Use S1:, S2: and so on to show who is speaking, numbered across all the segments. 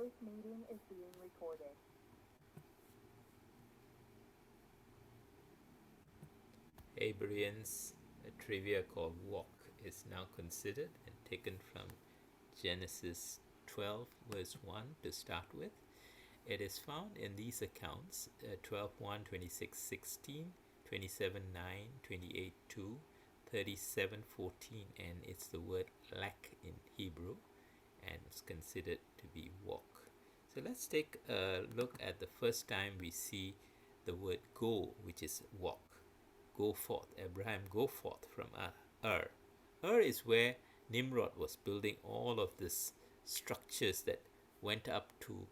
S1: This meeting is being recorded.
S2: Hey Bereans, a trivia called Walk is now considered and taken from Genesis 12, verse 1 to start with. It is found in these accounts 12 1, 26 16, 27 9, 28 2, 37 14, and it's the word lak in Hebrew, and it's considered to be walk. So let's take a look at the first time we see the word go, which is walk. Go forth, Abraham, go forth from Ur. Ur is where Nimrod was building all of these structures that went up to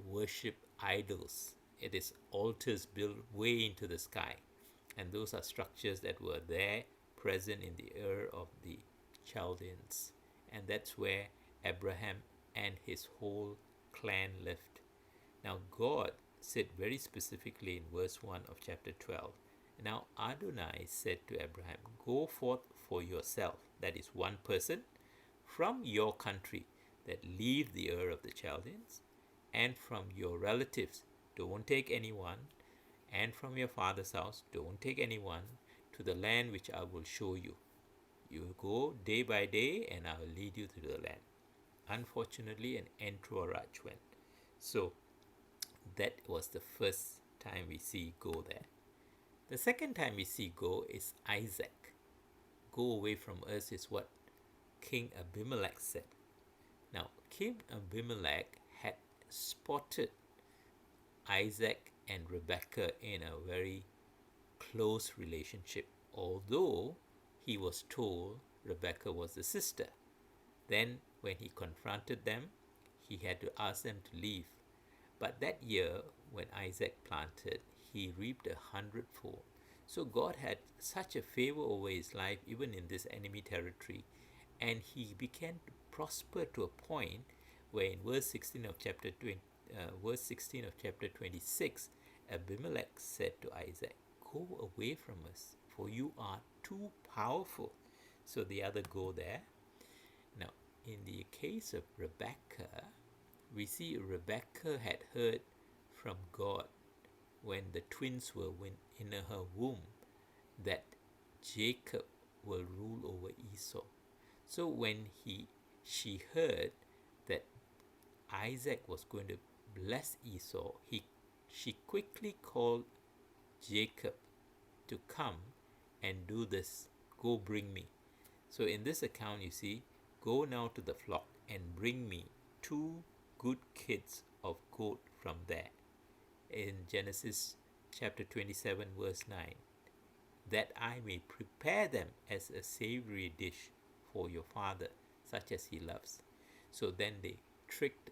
S2: worship idols. It is altars built way into the sky, and those are structures that were there present in the Ur of the Chaldeans, and that's where Abraham and his whole clan lived. Now, God said very specifically in verse 1 of chapter 12, now Adonai said to Abraham, go forth for yourself, that is one person, from your country, that leave the Ur of the Chaldeans, and from your relatives, don't take anyone, and from your father's house, don't take anyone, to the land which I will show you. You will go day by day, and I will lead you to the land. Unfortunately, an entourage went. So that was the first time we see go there. The second time we see go is Isaac. Go away from us is what King Abimelech said. Now, King Abimelech had spotted Isaac and Rebekah in a very close relationship, although he was told Rebekah was the sister. Then, when he confronted them, he had to ask them to leave. But that year, when Isaac planted, he reaped 100-fold. So God had such a favor over his life, even in this enemy territory, and he began to prosper to a point where in verse 16 of chapter 26, Abimelech said to Isaac, "Go away from us, for you are too powerful." So the other go there. Now, in the case of Rebekah, we see Rebekah had heard from God when the twins were in her womb that Jacob will rule over Esau. So when she heard that Isaac was going to bless Esau, she quickly called Jacob to come and do this. Go bring me. So in this account, you see, go now to the flock and bring me 2 good kids of goat from there. In Genesis chapter 27, verse 9, that I may prepare them as a savory dish for your father, such as he loves. So then they tricked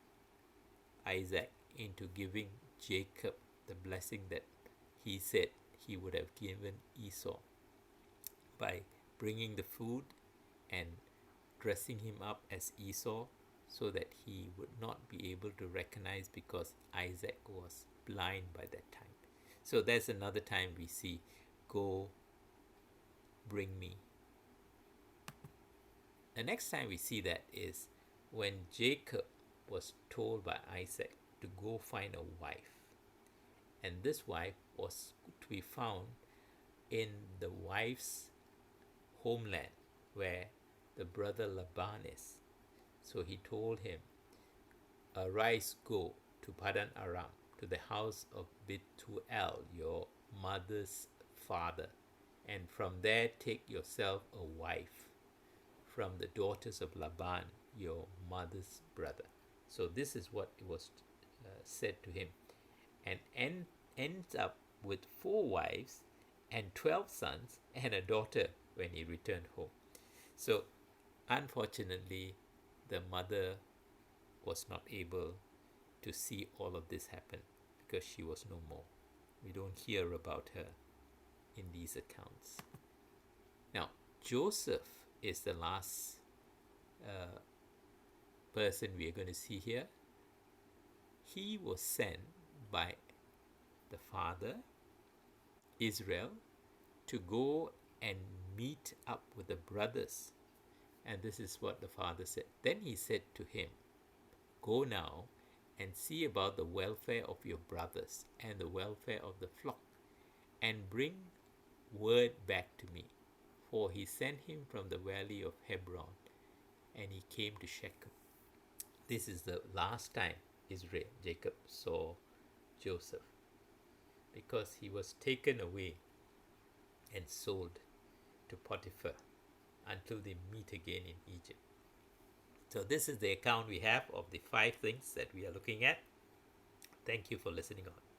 S2: Isaac into giving Jacob the blessing that he said he would have given Esau by bringing the food and dressing him up as Esau so that he would not be able to recognize because Isaac was blind by that time. So there's another time we see, go bring me. The next time we see that is when Jacob was told by Isaac to go find a wife. And this wife was to be found in the wife's homeland where the brother Laban is. So he told him, arise, go to Padan Aram, to the house of Bethuel, your mother's father, and from there take yourself a wife from the daughters of Laban, your mother's brother. So this is what was said to him, and ends up with 4 wives and 12 sons and a daughter when he returned home. So unfortunately, the mother was not able to see all of this happen because she was no more. We don't hear about her in these accounts. Now, Joseph is the last person we are going to see here. He was sent by the father, Israel, to go and meet up with the brothers. And this is what the father said. Then he said to him, go now and see about the welfare of your brothers and the welfare of the flock, and bring word back to me. For he sent him from the valley of Hebron, and he came to Shechem. This is the last time Jacob saw Joseph, because he was taken away and sold to Potiphar until they meet again in Egypt. So this is the account we have of the 5 things that we are looking at. Thank you for listening on.